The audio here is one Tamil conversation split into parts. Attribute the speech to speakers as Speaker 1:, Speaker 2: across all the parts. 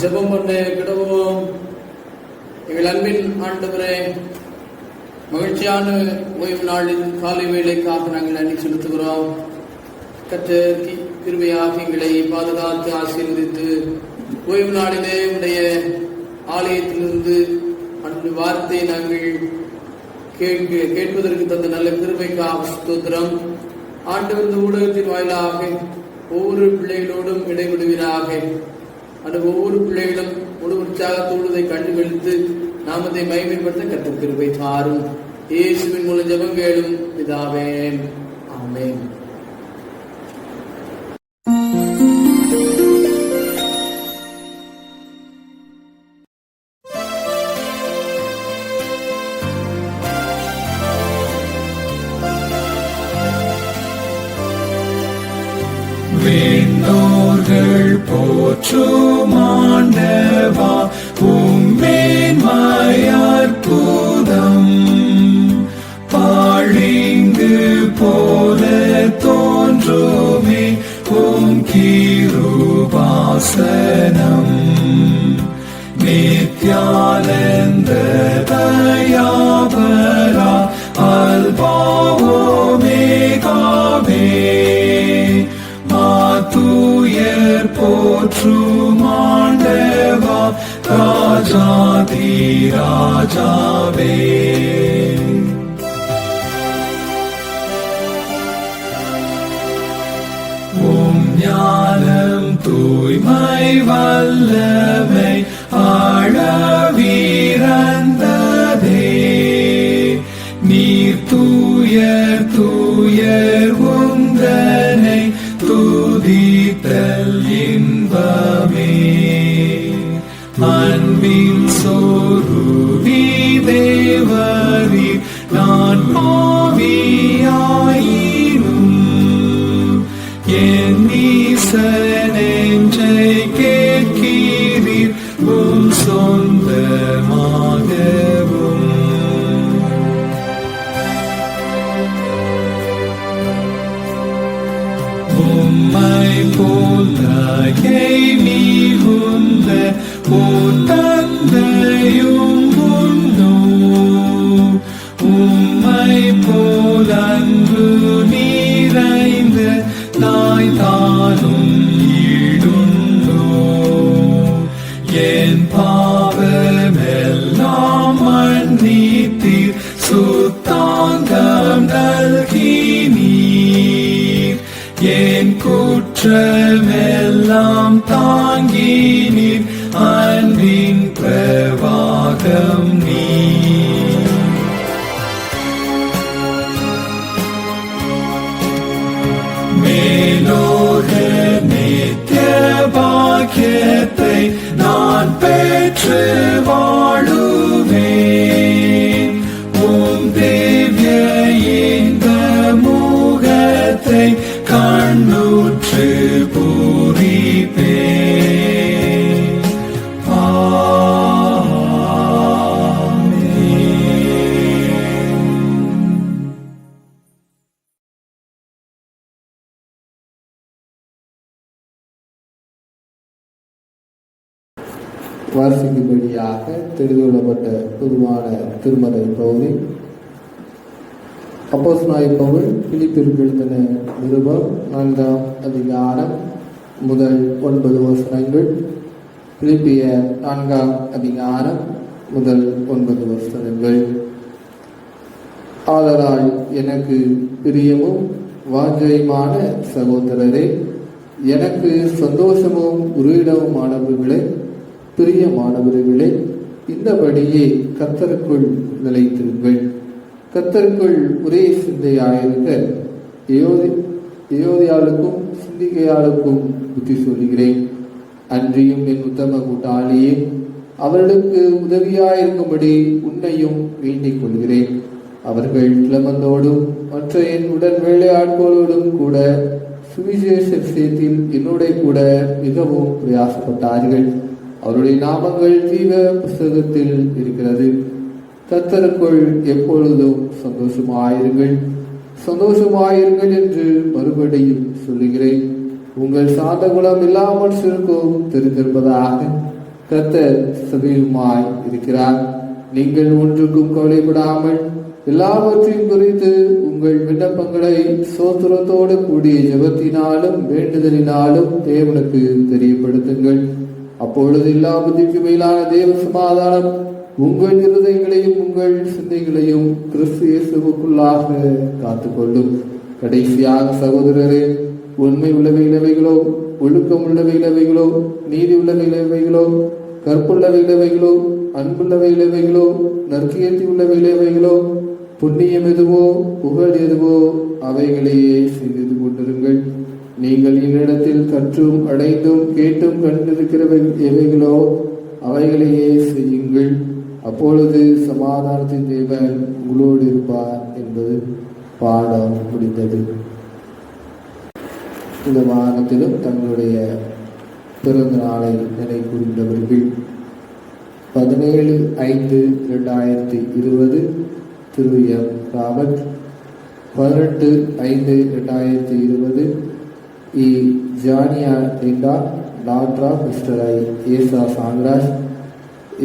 Speaker 1: ஜெபம் பண்ண கிடவோம். எங்கள் அன்பின் ஆண்டவரே, மகிழ்ச்சியான ஓய்வு நாளின் காலை வேளைக்காக நாங்கள் நன்றி செலுத்துகிறோம். கர்த்தர் கிருபையாக எங்களை பாதுகாத்து ஆசீர்வதித்து ஓய்வு நாளிலே உடைய ஆலயத்திலிருந்து அந்த வார்த்தையை நாங்கள் கேட்பதற்கு தந்த நல்ல கிருபைக்காக ஸ்தோத்திரம். ஆண்டவர் இந்த ஊடகத்தின் வாயிலாக ஒவ்வொரு பிள்ளைகளோடும் இடைவிடுவீராக. அந்த ஒவ்வொரு பிள்ளைகளும் முழு உற்சாகத்தோடு கண்டுகளித்து நாமத்தை மகிமைப்படுத்த கர்த்தர் கிருபை தாரும். இயேசுவின் மூலம் ஜெபம் கேளும் பிதாவே, ஆமென்.
Speaker 2: விண்ணோர்கள் போற்றும் ஆண்டவா, உம்மேன்மை அற்புதம். பாழிங்கு போல தோன்றுமே உம் கிருபாசனம். நித்யானந்த தயாபரா அல்பாவோமேகாவே, மாத்துயர் போற்றும் ஆண்டவா, ராஜாதி ராஜாவே. உம் ஞானம் தூய்மை வல்லமை ஆழவீரந்ததே. நீர் தூயர் தூயர் உந்தனை துதித்தல் இன்பமே. அன்பின் சொரூபி தேவரீ, நான் பாவியாயினும் என் ஈசனென்றை கேட்கிறீர் உம் சொந்தமாகவும். உம்மை போலகை மிகுந்த ஓர் தந்தையும் உண்டோ? உம்மை போல் அன்பு நிறைந்த தாய் தானும் ஈடுண்டோ? என் பாவமெல்லாம் மன்னித்தீர், சுத்தாங்கம் நல்கினீர். என் குற்றமெல்லாம் தாங்கினீர், அன்பின் பிரவாகம் நீர். மேலோக நித்திய பாக்கியத்தை நான் பெற்று வாழுவேன். உம் திவ்ய இந்த முகத்தை கண்ணுற்று பூரிப்பேன்.
Speaker 3: வாசிக்கும்படியாக தெரிந்து கொள்ளப்பட்ட பொதுவான திருமறை பகுதி அப்போஸ்தலனாகிய பவுல் பிலிப்பியருக்கு எழுதின நிருபம் 4ஆம் அதிகாரம் முதல் 9 வசனங்கள். பிலிப்பியர் 4ஆம் அதிகாரம் முதல் 9 வசனங்கள். ஆதலால் எனக்கு பிரியமும் வாஞ்சையுமான சகோதரரே, எனக்கு சந்தோஷமும் உருவிடவுமானவர்களே, பிரியமானவர்களே, இந்தபடியே கர்த்தருக்குள் நிலைத்திருங்கள். கர்த்தருக்குள் ஒரே சிந்தையாயிருக்க ஏயோதியாளுக்கும் சிந்திகையாளுக்கும் புத்தி சொல்லுகிறேன். அன்றியும் என் உத்தம கூட்டாளியே, அவர்களுக்கு உதவியாயிருக்கும்படி உன்னையும் வேண்டிக் கொள்கிறேன். அவர்கள் கிளமந்தோடும் மற்ற என் உடன் வேலையாட்களோடும் கூட சுவிசேஷ விஷயத்தில் என்னோட கூட மிகவும் பிரயாசப்பட்டார்கள். அவருடைய நாமங்கள் ஜீவ புஸ்தகத்தில் இருக்கிறது. கர்த்தருக்குள் எப்பொழுதும் சந்தோஷமாயிருங்கள் சந்தோஷமாயிருங்கள் என்று மறுபடியும் சொல்லுகிறேன். உங்கள் சாந்த குணம் இல்லாமல் இருக்கும் தெரிந்திருப்பதாக. கர்த்தர் சமீபமாய் இருக்கிறார். நீங்கள் ஒன்றுக்கும் கவலைப்படாமல் எல்லாவற்றையும் குறித்து உங்கள் விண்ணப்பங்களை சோத்திரத்தோடு கூடிய ஜெபத்தினாலும் வேண்டுதலினாலும் தேவனுக்கு தெரியப்படுத்துங்கள். அப்பொழுது எல்லா புத்திக்கு மேலான தேவ சமாதானம் உங்கள் இருதயங்களையும் உங்கள் சிந்தைகளையும் கிறிஸ்து இயேசுவுக்குள்ளாக காத்துக்கொள்ளும். கடைசியாக சகோதரரே, உண்மை உள்ளவைகளோ, ஒழுக்கம் உள்ளவைகளோ, நீதி உள்ளவைகளோ, கற்புள்ளவைகளோ, அன்புள்ளவைகளோ, நற்கீர்த்தி உள்ளவைகளோ, புண்ணியம் எதுவோ புகழ் எதுவோ அவைகளையே சிந்தித்து கொண்டிருங்கள். நீங்கள் என்னிடத்தில் கற்றும் அடைந்தும் கேட்டும் கண்டிருக்கிறவை எவைகளோ அவைகளையே செய்யுங்கள். அப்பொழுது சமாதானத்தின் தேவன் உங்களோடு இருப்பார் என்பது பாடம் முடிந்தது. இந்த வாரத்திலும் தங்களுடைய பிறந்த நாளை நினை கூர்ந்தவர்கள் 17/5/2020 திரு M Robert, 18/5/2020 E Janiya Linda, daughter of mister I Esa Sangaraj,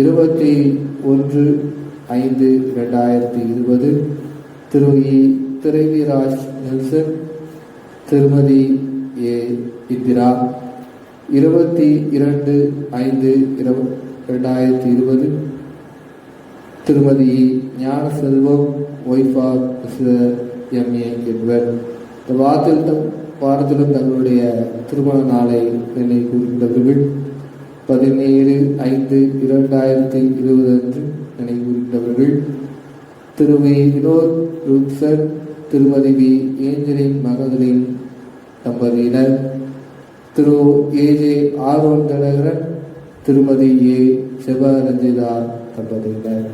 Speaker 3: 21/5/2020 திரு இ திரைவிராஜ் நெல்சன், திருமதி ஏ இந்திரா, 22/5/2020 திருமதி Gnana Selvam, wife of mister M A. Edward. இந்த வாரத்திலும் தங்களுடைய திருமண நாளை என்னை கூறுகின்றவர்கள் 17/5/2020 அன்று என்னை கூறுகின்றவர்கள் திரு வி வினோத் ரூப்சன், திருமதி வி ஏஞ்சலின் மகன்களின் தம்பதியினர், திரு ஏ.ஜே. ஆரோன் தனகரன், திருமதி ஏ. செபரஞ்சிதா தம்பதியினர்.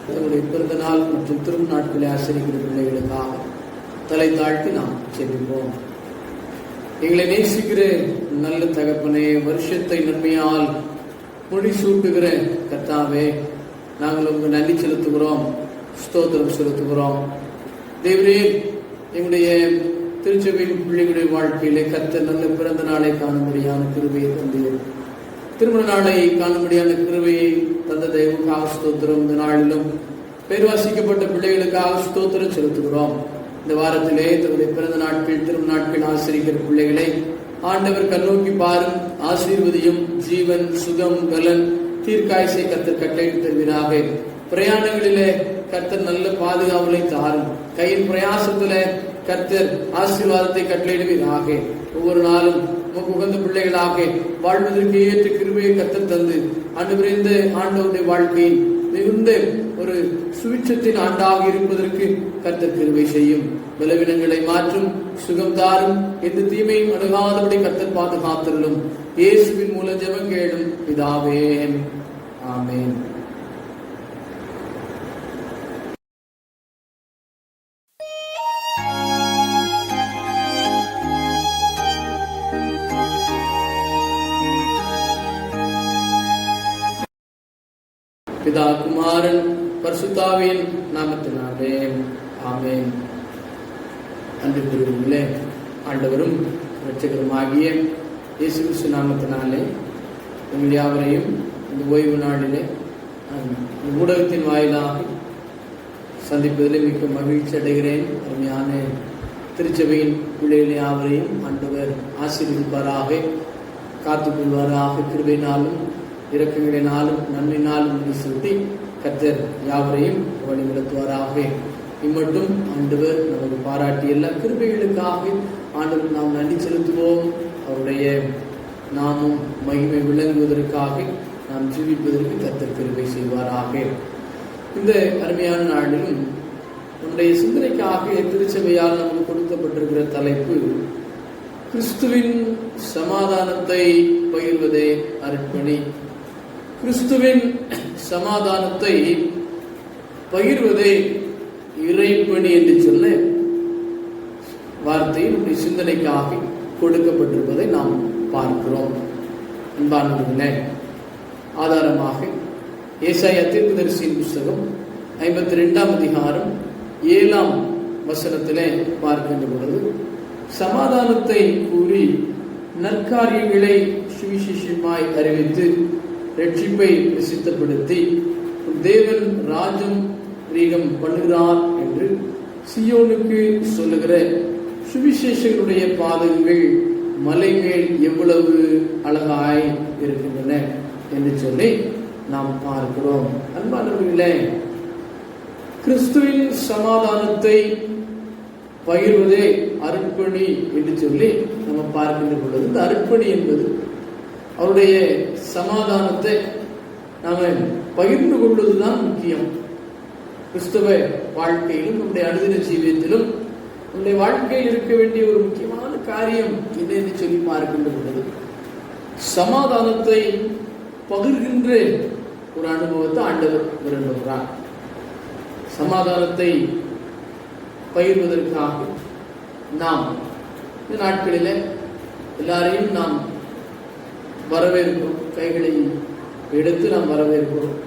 Speaker 1: தன்னுடைய பிறந்த நாள் மற்றும் திரும்ப நாட்களை ஆசிரிக்கிற பிள்ளைகளுக்காக தலை தாழ்த்தி நாம் செல்வோம். எங்களை நேசிக்கிற நல்ல தகப்பனே, வருஷத்தை நன்மையால் முடிசூட்டுகிற கர்த்தாவே, நாங்கள் உங்களுக்கு நன்றி செலுத்துகிறோம், ஸ்தோத்திரம் செலுத்துகிறோம். தேவரே, எங்களுடைய திருச்சபையின் பிள்ளைகளுடைய வாழ்க்கையிலே கர்த்தர் நல்ல பிறந்த நாளை காணும்படியான கிருபையை தந்தீர். திருமண நாளை காணும்படியான கிருபையை தந்த தெய்வக்காக ஸ்தோத்திரம். இந்த நாளிலும் பேர்வாசிக்கப்பட்ட பிள்ளைகளுக்காக ஸ்தோத்திரம் செலுத்துகிறோம். இந்த வாரத்திலே தன்னுடைய பிறந்த நாட்கள் திருமண நாட்கள் ஆசிரிக்கிற பிள்ளைகளை ஆண்டவர் கண்ணோக்கி பாரும், ஆசீர்வதியும். ஜீவன், சுகம், பலன், தீர்க்காயசை கர்த்தர் கட்டளையிட்டு தருவீராக. பிரயாணங்களிலே கர்த்தர் நல்ல பாதுகாவலை தாரும். கையின் பிரயாசத்துல கர்த்தர் ஆசீர்வாதத்தை கட்டளையிடுவீராக. ஒவ்வொரு நாளும் உமக்கு உகந்த பிள்ளைகளாக வாழ்வதற்கு ஏற்ற கிருபையை கர்த்தர் தந்து ஆண்டவரே, இந்த ஆண்டவருடைய வாழ்க்கையில் மிகுந்த ஒரு சுவிட்சத்தின் ஆண்டாக இருப்பதற்கு கர்த்தர் கிருபை செய்யும். பலவீனங்களை மாற்றும், சுகம் தாரும், எந்த தீமையும் அணுகாதபடி கர்த்தர் பாதுகாத்தருளும். இயேசுவின் மூலம் ஜெபம் கேளும் பிதாவே, ஆமென். பிதா, குமாரன், பரிசுத்தாவின் நாமத்தினாலே ஆமென். அன்புக்குரியவர்களே, ஆண்டவரும் இரட்சகருமாகிய இயேசு கிறிஸ்து நாமத்தினாலே உங்கள் யாவரையும் இந்த ஓய்வு நாளிலே ஊடகத்தின் வாயிலாக சந்திப்பதில் மிக்க மகிழ்ச்சி அடைகிறேன். அருமையான திருச்சபையின் பிள்ளைகளை யாவரையும் ஆண்டவர் ஆசீர்வதிப்பாராக, காத்துக்கொள்வாராக. கிருபையினாலும் இரக்கங்களினாலும் நன்மையினாலும் சுட்டி கர்த்தர் யாவரையும் வழிநடத்துவாராக. இம்மட்டும் ஆண்டவர் நமக்கு பாராட்டி எல்லா கிருபைகளுக்காக ஆண்டவர் நாம் நன்றி செலுத்துவோம். அவருடைய நாமும் மகிமை விளங்குவதற்காக நாம் ஜீவிப்பதற்கு கர்த்தர் கிருபை செய்வாராக. இந்த அருமையான நாளிலும் நம்முடைய சிந்தனைக்காக திருச்சபையால் நமக்கு கொடுக்கப்பட்டிருக்கிற தலைப்பு கிறிஸ்துவின் சமாதானத்தை பகிர்வதே அர்ப்பணி. கிறிஸ்துவின் சமாதானத்தை பகிர்வதே இறைப்பணி என்று சொன்ன வார்த்தை நம்முடைய சிந்தனைக்காக கொடுக்கப்பட்டிருப்பதை நாம் பார்க்கிறோம். அன்பானவர்களே, ஆதாரமாக ஏசாயா தீர்க்கதரிசியின் புஸ்தகம் 52ஆம் அதிகாரம் 7ஆம் வசனத்திலே பார்க்கின்ற பொழுது, சமாதானத்தை கூறி நற்காரியங்களை சுவிசேஷமாய் அறிவித்து ரட்சிப்பை பிரசித்தப்படுத்தி தேவன் ராஜம் ரீகம் பண்ணுகிறார் என்று சியோனுக்கு சொல்லுகிற சுவிசேஷங்களுடைய பாதங்கள் மலை மேல் எவ்வளவு அழகாய் இருக்கின்றன என்று சொல்லி நாம் பார்க்கிறோம். அன்பானவர்களே, கிறிஸ்துவின் சமாதானத்தை பகிர்வதே அர்ப்பணி என்று சொல்லி நம்ம பார்க்கின்ற பொழுது, இந்த அர்ப்பணி என்பது அவருடைய சமாதானத்தை நாம பகிர்ந்து கொள்வதுதான் முக்கியம். கிறிஸ்தவ வாழ்க்கையிலும் நம்முடைய அனுதின ஜீவியத்திலும் நம்முடைய வாழ்க்கையில் இருக்க வேண்டிய ஒரு முக்கியமான காரியம் என்ன என்று சொல்லி பார்க்கின்ற பொழுது, சமாதானத்தை பகிர்கின்ற ஒரு அனுபவத்தை ஆண்டவர் விரும்புகிறார். சமாதானத்தை பகிர்வதற்காக நாம் இந்த நாட்களில் எல்லாரையும் நாம் வரவேற்கிறோம். கைகளை எடுத்து நாம் வரவேற்கிறோம்.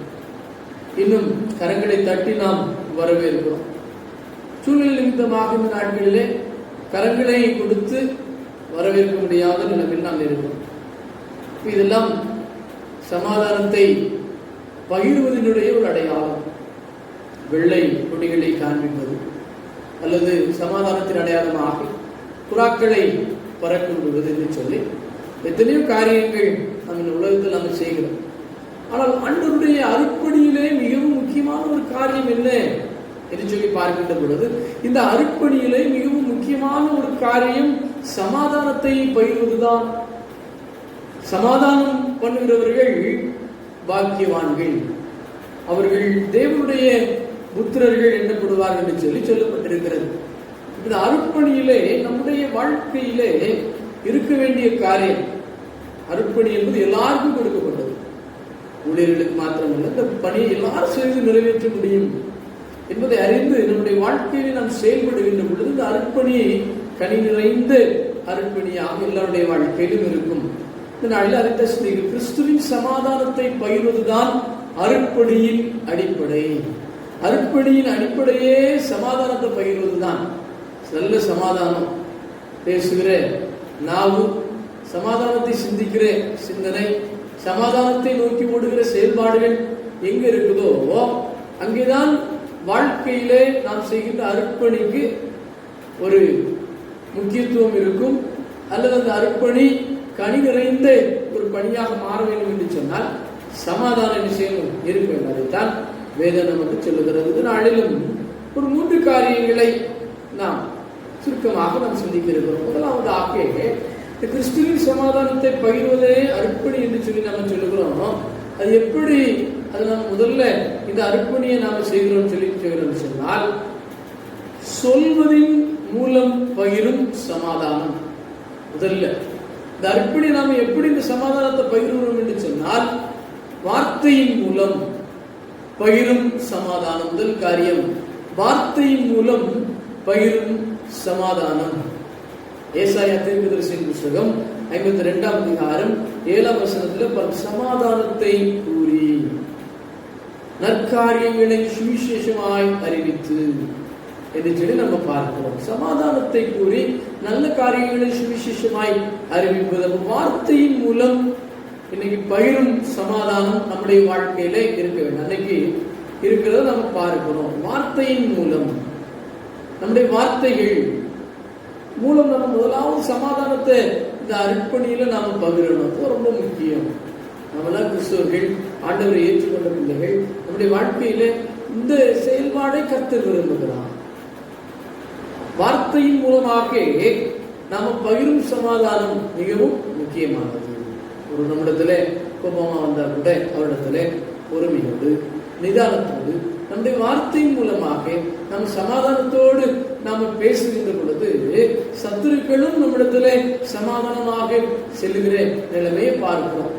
Speaker 1: இன்னும் கரங்களை தட்டி நாம் வரவேற்கிறோம். சூழ்நிலை நிமித்தமாக இந்த நாட்களிலே கரங்களை கொடுத்து வரவேற்க முடியாத நிலைமையில் நாம் இருக்கிறோம். இதெல்லாம் சமாதானத்தை பகிர்வதனுடைய ஒரு அடையாளம். வெள்ளை கொடிகளை காண்பிப்பது அல்லது சமாதானத்தின் அடையாளமாக புறாக்களை பறக்க விடுவது என்று சொல்லி எத்தனையோ காரியங்கள் நம்ம இந்த உலகத்தில் நம்ம செய்கிறோம். ஆனால் ஆண்டவருடைய அர்ப்பணியிலே மிகவும் முக்கியமான ஒரு காரியம் என்ன என்று சொல்லி பார்க்கின்ற பொழுது, இந்த அர்ப்பணியிலே மிகவும் முக்கியமான ஒரு காரியம் சமாதானத்தை பகிர்வதுதான். சமாதானம் பண்ணுகிறவர்கள் பாக்கியவான்கள், அவர்கள் தேவனுடைய புத்திரர்கள் எண்ணப்படுவார்கள் என்று சொல்லி சொல்லப்பட்டிருக்கிறது. இந்த அர்ப்பணியிலே நம்முடைய வாழ்க்கையிலே இருக்க வேண்டிய காரியம். அர்ப்பணி என்பது எல்லாருக்கும் கொடுக்கப்பட்டது. ஊழியர்களுக்கு மாத்திரமல்ல, இந்த பணியை எல்லாரும் செய்து நிறைவேற்ற முடியும் என்பதை அறிந்து நம்முடைய வாழ்க்கையிலே நாம் செயல்படுகின்ற பொழுது இந்த அர்ப்பணி கனி நிறைந்த அர்ப்பணியாக எல்லாருடைய வாழ்க்கையிலும் இருக்கும். இந்த நாளில் அறிந்த ஸ்திரீகள் கிறிஸ்துவின் சமாதானத்தை பகிர்வதுதான் அர்ப்பணியின் அடிப்படை. அர்ப்பணியின் அடிப்படையே சமாதானத்தை பகிர்வதுதான். நல்ல சமாதானம் பேசுகிற நாவு, சமாதானத்தை சிந்திக்கிற சிந்தனை, சமாதானத்தை நோக்கி ஓடுகிற செயல்பாடுகள் எங்க இருக்குதோ அங்கேதான் வாழ்க்கையிலே நாம் செய்கின்ற அர்ப்பணிக்கு ஒரு முக்கியத்துவம் இருக்கும். அல்லது அந்த அர்ப்பணி கனி நிறைந்த ஒரு பணியாக மாற வேண்டும் என்று சொன்னால் சமாதான விஷயம் இருக்க வேண்டும். அதைத்தான் வேதம் நமக்கு சொல்லுகிறது. நாளிலும் ஒரு 3 காரியங்களை நாம் சுருக்கமாக நாம் சிந்திக்கிறோம். முதலாவதாக கிறிஸ்துவின் சமாதானத்தை பகிர்வதே அர்ப்பணி என்று சொல்லி நம்ம சொல்லுகிறோம். அது எப்படி அது நம்ம முதல்ல இந்த அர்ப்பணியை நாம செய்கிறோம் சொல்லிக்கிறோம் சொன்னால், சொல்வதின் மூலம் பகிரும் சமாதானம். முதல்ல இந்த அர்ப்பணி நாம எப்படி இந்த சமாதானத்தை பகிர்கிறோம் என்று சொன்னால், வார்த்தையின் மூலம் பகிரும் சமாதானம். முதல் காரியம் வார்த்தையின் மூலம் பகிரும் சமாதானம். ஏசாயா தீர்க்கதரிசியின் புத்தகம் 52ஆம் அதிகாரம் 7ஆம் வசனத்தில் சமாதானத்தை கூறி நற்காரியங்களை சுவிசேஷமாய் அறிவித்து என்று சொல்லி நம்ம பார்க்கிறோம். சமாதானத்தை கூறி நல்ல காரியங்களை சுவிசேஷமாய் அறிவிப்பது வார்த்தையின் மூலம் இன்னைக்கு பகிரும் சமாதானம் நம்முடைய வாழ்க்கையில இருக்க வேண்டும். அன்னைக்கு இருக்கிறத நம்ம பார்க்கிறோம். வார்த்தையின் மூலம், நம்முடைய வார்த்தைகள் மூலம் நம்ம முதலாவது சமாதானத்தை இந்த அர்ப்பணியில நாம பகிரணும். அது ரொம்ப முக்கியம். நம்மளாம் கிறிஸ்தவர்கள், ஆண்டவரை ஏற்றுக்கொண்ட பிள்ளைகள், நம்முடைய வாழ்க்கையில இந்த செயல்பாடை கர்த்தர் விரும்புகிறார். வார்த்தையின் மூலமாக நாம பகிரும் சமாதானம் மிகவும் முக்கியமானது. ஒரு நம்மிடத்துல கோபமா வந்தா கூட அவரிடத்துல பொறுமையோடு நிதானத்தோடு நம்முடைய வார்த்தையின் மூலமாக நம்ம சமாதானத்தோடு நாம பேசுகின்ற பொழுது சத்துருக்களும் நம்மிடத்துல சமாதானமாக செல்லுகிற நிலைமையை பார்க்கிறோம்.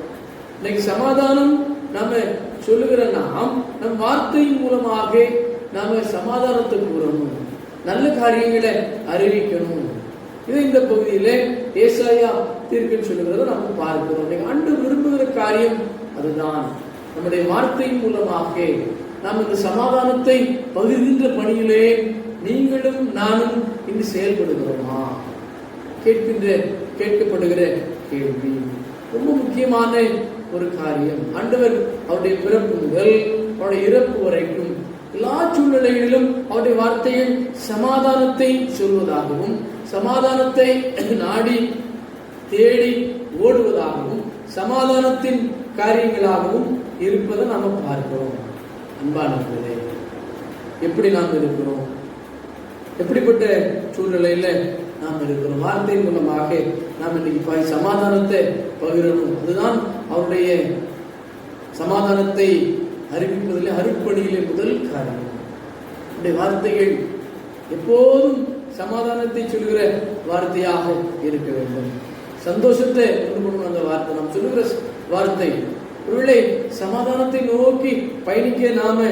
Speaker 1: இன்னைக்கு சமாதானம் நம்ம சொல்லுகிற நாம் நம் வார்த்தையின் மூலமாக நாம சமாதானத்தை கூறணும், நல்ல காரியங்களை அறிவிக்கணும். இது இந்த பகுதியில ஏசாயா தீர்க்கன் சொல்லுகிறத நம்ம பார்க்கிறோம். ஆண்டு விரும்புகிற காரியம் அதுதான். நம்முடைய வார்த்தையின் மூலமாக நாம் இந்த சமாதானத்தை பகிர்கின்ற பணியிலே நீங்களும் நானும் இங்கு செயல்படுகிறோமா? கேட்கப்படுகிற கேள்வி. ரொம்ப முக்கியமான ஒரு காரியம். ஆண்டவர் அவருடைய பிறப்பு முதல் அவருடைய இறப்பு வரைக்கும் எல்லா சூழ்நிலைகளிலும் அவருடைய வார்த்தைகள் சமாதானத்தை சொல்வதாகவும், சமாதானத்தை நாடி தேடி ஓடுவதாகவும், சமாதானத்தின் காரியங்களாகவும் இருப்பதை நாம பார்க்கிறோம். அன்பானவர்களே, எப்படி நாம் இருக்கிறோம்? எப்படிப்பட்ட சூழ்நிலையில நாம் இருக்கிறோம்? வார்த்தை மூலமாக நாம் இன்னைக்கு சமாதானத்தை பகிரணும். அதுதான் அவருடைய சமாதானத்தை அறிவிப்பதிலே அருட்பணியிலே முதல் காரியம். அவருடைய வார்த்தைகள் எப்போதும் சமாதானத்தை சொல்கிற வார்த்தையாக இருக்க வேண்டும். சந்தோஷத்தை கொண்டு போகணும். அந்த வார்த்தை நாம் சொல்லுகிற வார்த்தை ஒருவேளை சமாதானத்தை நோக்கி பயணிக்க நாம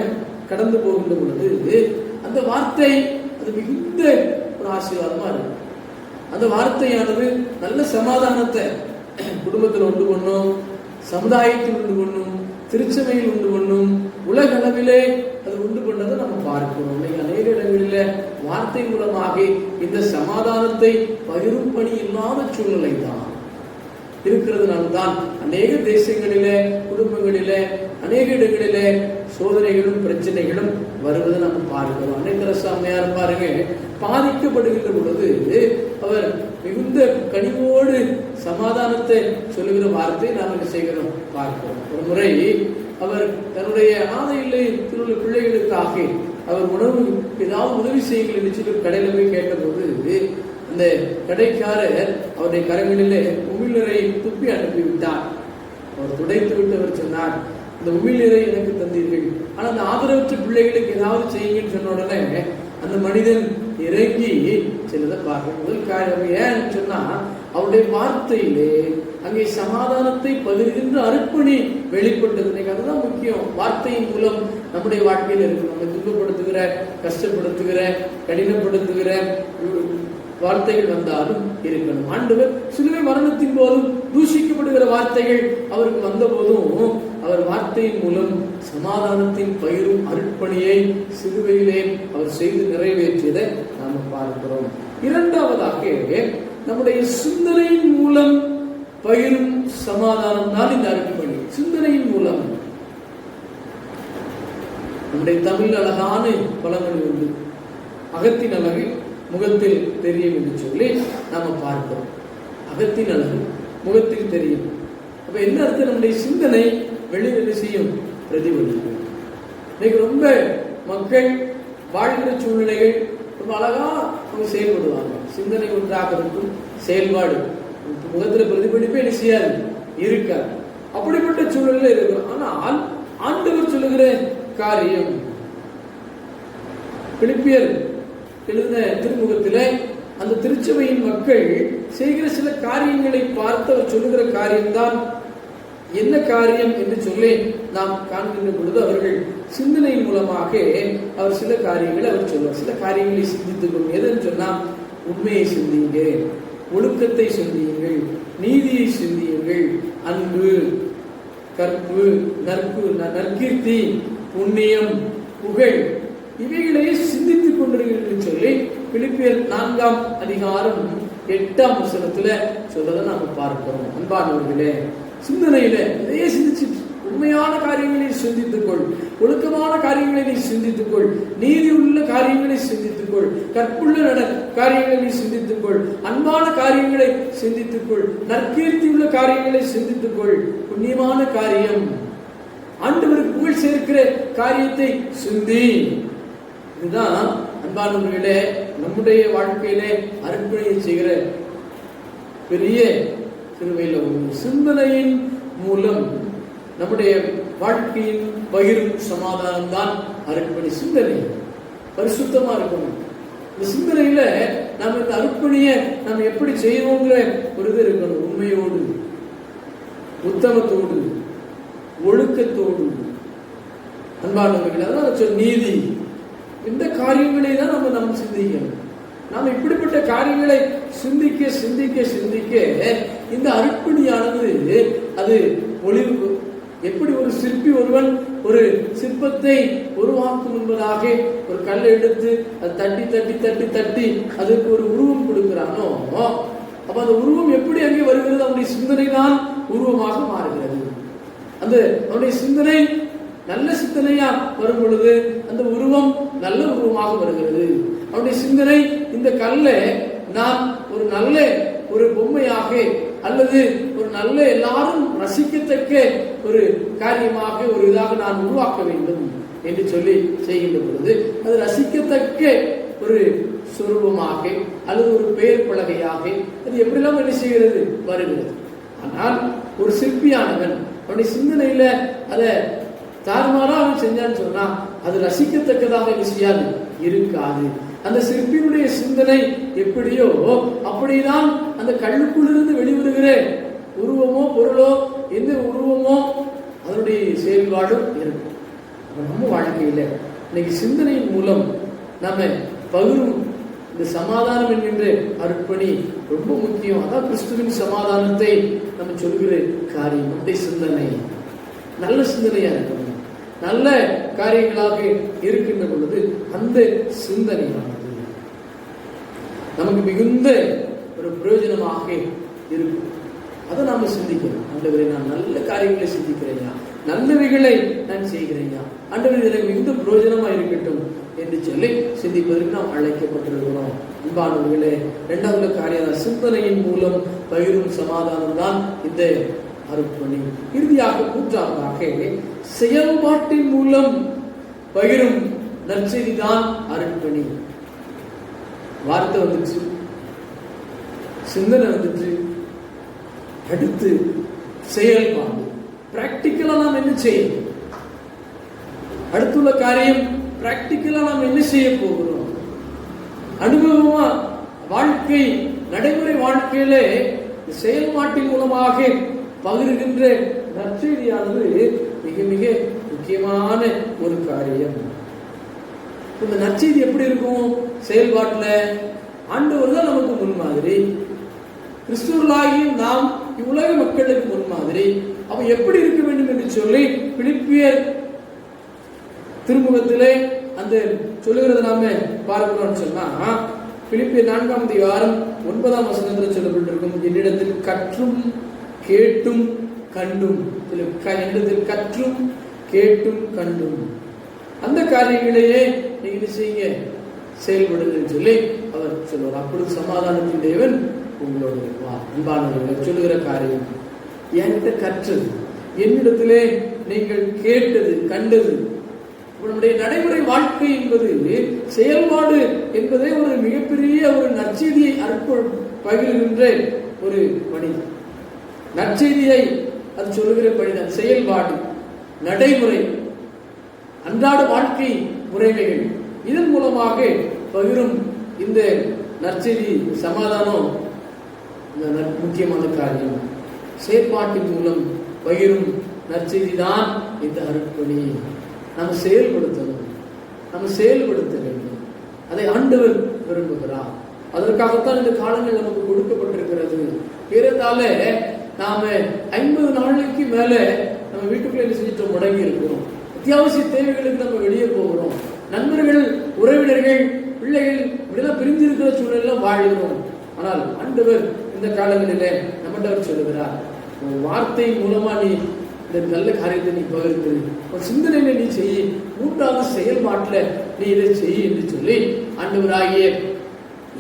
Speaker 1: கடந்து போகின்ற பொழுது அந்த வார்த்தை அது மிகுந்த ஒரு ஆசீர்வாதமா இருக்கு. அந்த வார்த்தையானது நல்ல சமாதானத்தை குடும்பத்தில் உண்டு பண்ணும், சமுதாயத்தில் உண்டு பண்ணும், திருச்சபையில் உண்டு பண்ணும், உலக அளவிலே அது உண்டு பண்ணதை நம்ம பார்க்கிறோம். இன்னைக்கு அநேக இடங்களில வார்த்தை மூலமாக இந்த சமாதானத்தை பகிரும் பணி இல்லாத சூழ்நிலை தான் இருக்கிறதுனால்தான் அநேக தேசங்களிலே, குடும்பங்களிலே, அநேக இடங்களிலே சோதனைகளும் பிரச்சனைகளும் வருவதை நம்ம பார்க்கிறோம். அன்னையரசாமையார் பாருங்க, பாதிக்கப்படுகின்ற பொழுது அவர் மிகுந்த கனிவோடு சமாதானத்தை சொல்லுகிற வார்த்தை நாம் என்ன செய்கிறோம் பார்க்கிறோம். ஒரு முறை அவர் தன்னுடைய ஆதையில்லை திருவுள்ள பிள்ளைகளுக்காக அவர் உணவு ஏதாவது உதவி செய்யுங்கள் என்று சொல்லி கடையில் போய் கேட்டபோது அந்த கடைக்காரர் அவருடைய கரங்களிலே உமிழ்நீரை துப்பி அனுப்பிவிட்டார். அவர் துடைத்து விட்டு அவர் சொன்னார், இந்த உமிழ்நீரை எனக்கு தந்தீர்கள், ஆனால் அந்த ஆதரவற்ற பிள்ளைகளுக்கு ஏதாவது செய்யுங்கன்னு சொன்ன உடனே அந்த மனிதன் இறங்கி சிலதை பார்க்க முதல் காரியம் ஏன்னு சொன்னா அவருடைய வார்த்தையிலே அங்கே சமாதானத்தை பகிர்கின்ற அர்ப்பணி வெளிப்பட்டது. அதுதான் முக்கியம். வார்த்தையின் மூலம் நம்முடைய வாழ்க்கையில் இருக்கு. நம்மை துன்பப்படுத்துகிற, கஷ்டப்படுத்துகிற, கடினப்படுத்துகிற வார்த்தைகள் வந்தாலும் இருக்கணும். ஆண்டவர் சிலுவை மரணத்தின் போதும் தூஷிக்கப்படுகிற வார்த்தைகள் அவருக்கு வந்த போதும் அவர் வார்த்தையின் மூலம் சமாதானத்தின் பயிரும் அருட்பணியை சிலுவையிலே அவர் செய்து நிறைவேற்றியதை நாம் பார்க்கிறோம். இரண்டாவதாக நம்முடைய சிந்தனையின் மூலம் பயிரும் சமாதானம் தான் இந்த அருட்பணி. சிந்தனையின் மூலம் நம்முடைய தமிழ் அழகான பழமொழி உண்டு, அகத்தின் அழகு முகத்தில் தெரியும் என்று சொல்லி நாம பார்க்கிறோம். அகத்தின் அழகு முகத்தில் தெரியும். அப்ப என்ன அர்த்தம்? நம்முடைய சிந்தனை வெளியில் செய்யும், பிரதிபலிக்கும். இன்னைக்கு ரொம்ப மக்கள் வாழ்கிற சூழ்நிலைகள் ரொம்ப அழகா அவங்க செயல்படுவாங்க. சிந்தனை ஒன்றாக இருக்கும், செயல்பாடு முகத்துல பிரதிபலிப்பே என்ன செய்யாது, இருக்காது. அப்படிப்பட்ட சூழ்நிலை இருக்கிறோம். ஆனால் ஆண்டவர் சொல்லுகிற காரியம், பிலிப்பியர் எழுதின திருமுகத்திலே அந்த திருச்சபையின் மக்கள் செய்கிற சில காரியங்களை பார்த்து அவர் சொல்லுகிற காரியம்தான் என்ன காரியம் என்று சொல்லி நாம் காண்கின்ற பொழுது அவர்கள் சிந்தனையின் மூலமாக அவர் சில காரியங்களை அவர் சொல்லுவார். சில காரியங்களை சிந்தித்துக் கொள்ளும். எதுன்னு சொன்னா, உண்மையை சிந்தியுங்க, ஒழுக்கத்தை சிந்தியுங்கள், நீதியை சிந்தியுங்கள், அன்பு, கற்பு, நற்கீர்த்தி, புண்ணியம், புகழ், இவைகளையே சிந்தித்துக் கொண்டிருக்கிறேன் சொல்லி பிலிப்பியர் 4ஆம் அதிகாரம் 8ஆம் வசனத்துல சொல்றதை நாம பார்க்கிறோம். அன்பானவர்களே, சிந்தனையில இதையே சிந்திச்சு உண்மையான காரியங்களை சிந்தித்துக்கொள், ஒழுக்கமான காரியங்களை நீ சிந்தித்துக்கொள், நீதி உள்ள காரியங்களை சிந்தித்துக்கொள், கற்புள்ள காரியங்களை நீ சிந்தித்துக்கொள், அன்பான காரியங்களை சிந்தித்துக்கொள், நற்கீர்த்தி உள்ள காரியங்களை சிந்தித்துக்கொள், புண்ணியமான காரியம், ஆண்டவருக்கு புகழ் சேர்க்கிற காரியத்தை சிந்தி. இதுதான் அன்பானவர்களே நம்முடைய வாழ்க்கையிலே அர்ப்பணியை செய்கிற பெரிய திருவையில ஒன்று. சிந்தனையின் மூலம் நம்முடைய வாழ்க்கையின் பகிரும் சமாதானம் தான் அர்ப்பணி. சிந்தனை பரிசுத்தமா இருக்கணும். இந்த சிந்தனையில நம்ம இந்த அர்ப்பணியை நம்ம எப்படி செய்வோங்கிற ஒரு இது இருக்கணும். உண்மையோடு, உத்தமத்தோடு, ஒழுக்கத்தோடு. அன்பானவர்கள், அதான் நீதி, இந்த காரியங்களை தான் நம்ம சிந்திக்கணும். நாம் இப்படிப்பட்ட காரியங்களை சிந்திக்க சிந்திக்க சிந்திக்க இந்த அர்ப்பணியானது அது ஒளிவு. எப்படி ஒரு சிற்பி ஒருவன் ஒரு சிற்பத்தை உருவாக்கும் என்பதாக ஒரு கல்லை எடுத்து அது தட்டி தட்டி தட்டி தட்டி அதுக்கு ஒரு உருவம் கொடுக்கிறானோ, அப்ப அந்த உருவம் எப்படி அங்கே வருகிறது? அவனுடைய சிந்தனை தான் உருவமாக மாறுகிறது. அந்த அவனுடைய சிந்தனை நல்ல சிந்தனையா வரும் பொழுது அந்த உருவம் நல்ல உருவமாக வருகிறது. அவனுடைய சிந்தனை இந்த கல்லை நான் ஒரு நல்ல ஒரு பொம்மையாக அல்லது ஒரு நல்ல எல்லாரும் ரசிக்கத்தக்க ஒரு காரியமாக ஒரு இதாக நான் உருவாக்க வேண்டும் என்று சொல்லி செய்கின்ற பொழுது அது ரசிக்கத்தக்க ஒரு சொரூபமாக அல்லது ஒரு பெயர் பலகையாக அது எப்படிலாம் என்ன செய்கிறது வருகிறது. ஆனால் ஒரு சிற்பியானவன் அவனுடைய சிந்தனையில அதை தாறுமாறா அவன் செஞ்சான்னு சொன்னா அது ரசிக்கத்தக்கதாக என்ன செய்யாது இருக்காது. அந்த சிற்பியினுடைய சிந்தனை எப்படியோ அப்படிதான் அந்த கல்லுக்குள்ளிருந்து வெளிவருகிற உருவமோ பொருளோ எந்த உருவமோ அதனுடைய செயல்பாடும் இருக்கும். நம்ம வாழ்க்கையில இன்னைக்கு சிந்தனையின் மூலம் நம்ம பகிரும் இந்த சமாதானம் என்கின்ற அர்ப்பணி ரொம்ப முக்கியம். அதான் கிறிஸ்துவின் சமாதானத்தை நம்ம சொல்கிற காரியம். நம்முடைய சிந்தனை நல்ல சிந்தனையா இருக்கணும். நல்ல காரியங்களாக இருக்கின்ற பொழுது அந்த சிந்தனையானது நமக்கு மிகுந்த ஒரு பிரயோஜனமாக இருக்கும். அதை நாம சிந்திக்கணும். ஆண்டவரே, நான் நல்ல காரியங்களை சிந்திக்கிறேயா, நல்லவைகளை நான் செய்கிறேயா, ஆண்டவரே எனக்கு மிகுந்த பிரயோஜனமா இருக்கட்டும் என்று சொல்லி சிந்திப்பதற்கு நாம் அழைக்கப்பட்டிருக்கிறோம். அன்பானவர்களே, இரண்டாவது காரியம் சிந்தனையின் மூலம் பகிரும் சமாதானம் தான் இந்த அர்ப்பணி. இறுதியாக மூன்றாவதாக செயல்பாட்டின் மூலம் பகிரும் நற்செய்தி தான் அர்ப்பணி. வார்த்தை வந்துச்சு, சிந்தனை வந்துச்சு, அடுத்து செயல்பாடு. பிராக்டிக்கலா நாம் என்ன செய்யணும்? அடுத்துள்ள காரியம் பிராக்டிக்கலா நாம் என்ன செய்ய போகிறோம்? அனுபவமா வாழ்க்கை நடைமுறை வாழ்க்கையிலே செயல்பாட்டின் மூலமாக பகிர்கின்ற நற்செய்தியானது மிக மிக முக்கியமான ஒரு காரியம். இந்த நற்செய்தி எப்படி இருக்கும்? செயல்பாட்டில் ஆண்டவர் தான் நமக்கு முன்மாதிரி, கிறிஸ்துவர்களாகியும் நாம் இவ்வுலக மக்களுக்கு முன்மாதிரி. அவ எப்படி இருக்க வேண்டும் என்று சொல்லி பிலிப்பியர் திருமுகத்திலே அந்த சொல்லுகிறத நாம பார்க்கிறோம்னு சொன்னா, பிலிப்பியர் 4ஆம் அதிகாரம் 9ஆம் வசனத்தில் சொல்லப்பட்டிருக்கும், என்னிடத்தில் கற்றும் கேட்டும் கண்டும், என்னிடத்தில் கற்றும் கேட்டும் கண்டும் அந்த காரியங்களையே நீங்க செய்யுங்க, செயல்படுங்கள் சொல்லி அவர் சொல்லுவார். அப்பொழுது சமாதானத்தின் தேவன் உங்களோடு இருப்பார். அன்பானவர்களை சொல்லுகிற காரியம் என்கிட்ட கற்றது, என்னிடத்திலே நீங்கள் கேட்டது கண்டது. நம்முடைய நடைமுறை வாழ்க்கை என்பது செயல்பாடு என்பதே ஒரு மிகப்பெரிய ஒரு நற்செய்தியை பகிர்கின்ற ஒரு பணி. நற்செய்தியை அது சொல்லுகிற பணிதான் செயல்பாடு, நடைமுறை, அன்றாட வாழ்க்கை முறைமைகள். இதன் மூலமாக பகிரும் இந்த நற்செய்தி சமாதானம் முக்கியமான காரியம். செயற்பாட்டின் மூலம் பகிரும் நற்செய்தி தான் இந்த அர்ப்பணி. நம்ம செயல்படுத்தணும், நம்ம செயல்படுத்த வேண்டும். அதை ஆண்டவர் விரும்புகிறார். அதற்காகத்தான் இந்த காலங்கள் நமக்கு கொடுக்கப்பட்டிருக்கிறது. ஏறத்தாழ நாம 50 நாளைக்கு மேல நம்ம வீட்டுக்குள்ள செஞ்சுட்டு முடங்கி இருக்கிறோம். அத்தியாவசிய தேவைகளுக்கு நம்ம வெளியே போகிறோம். நண்பர்கள், உறவினர்கள், பிள்ளைகள் இப்படிலாம் பிரிஞ்சிருக்கிற சூழல்ல வாழ்கிறோம். ஆனால் ஆண்டவர் இந்த காலங்களிலே நம்மகிட்ட சொல்லுகிறார், வார்த்தை மூலமா நீ இந்த நல்ல காரியத்தை நீ பகிர்ந்து ஒரு சிந்தனையில நீ செய்ய, மூன்றாவது செயல்பாட்டில் நீ இதை செய்ய என்று சொல்லி ஆண்டவராகிய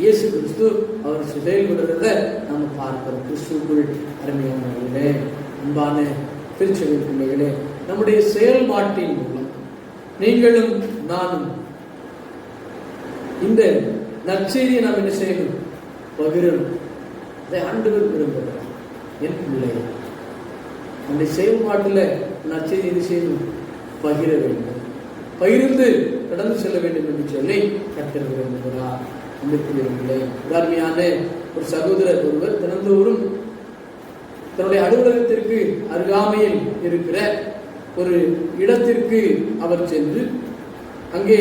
Speaker 1: இயேசு கிறிஸ்து அவர் செயல்படுறத நாம பார்க்கிறோம். கிறிஸ்துக்குள் அருமையானவர்களே, அன்பான திருச்சபை பிள்ளைகளே, நம்முடைய செயல்பாட்டின் மூலம் நீங்களும் நானும் இந்த நற்செய்தியை நாம் என்ன செய்யணும்? பகிரணும். அதை ஆண்டவர் விரும்புகிறார். என் பிள்ளை நம்முடைய செயல்பாட்டில் நற்செய்தி என்ன செய்யணும்? பகிர வேண்டும், பகிர்ந்து கடந்து செல்ல வேண்டும் என்று சொல்லி கர்த்தர் விரும்புகிறார். உதாரணமான ஒரு சகோதரர் ஒருவர் தினந்தோறும் தன்னுடைய அலுவலகத்திற்கு அருகாமையில் இருக்கிற ஒரு இடத்திற்கு அவர் சென்று அங்கே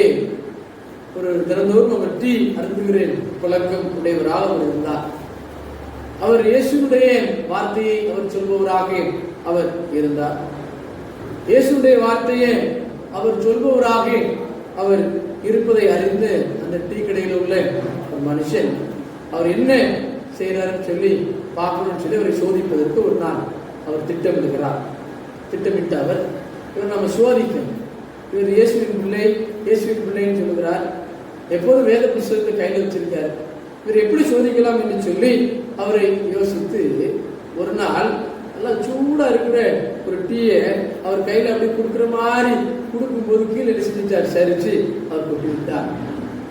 Speaker 1: ஒரு தினந்தோறும் அவர் டீ அருந்துகிற பழக்கம் உடையவராக அவர் இருந்தார். அவர் இயேசுடைய வார்த்தையை அவர் சொல்பவராக அவர் இருந்தார். இயேசுடைய வார்த்தையை அவர் சொல்பவராக அவர் இருப்பதை அறிந்து அந்த டீ கடையில் உள்ள ஒரு மனுஷன் அவர் என்ன செய்யறாருன்னு சொல்லி பார்க்கணும்னு சொல்லி அவரை சோதிப்பதற்கு ஒரு நாள் அவர் திட்டமிட்டு அவர் இவர் நம்ம சோதிக்கணும். இவர் இயேசுவின் பிள்ளைன்னு சொல்லுகிறார். எப்போதும் வேத புத்தகத்தை கையில் வச்சிருக்கார். இவர் எப்படி சோதிக்கலாம் என்று சொல்லி அவரை யோசித்து ஒரு நாள் நல்லா சூடா இருக்கிற ஒரு டீயை அவர் கையில அப்படி கொடுக்குற மாதிரி கொடுக்கும்போது கீழே செஞ்சார், சரிச்சு அவர் கொட்டி விட்டார்.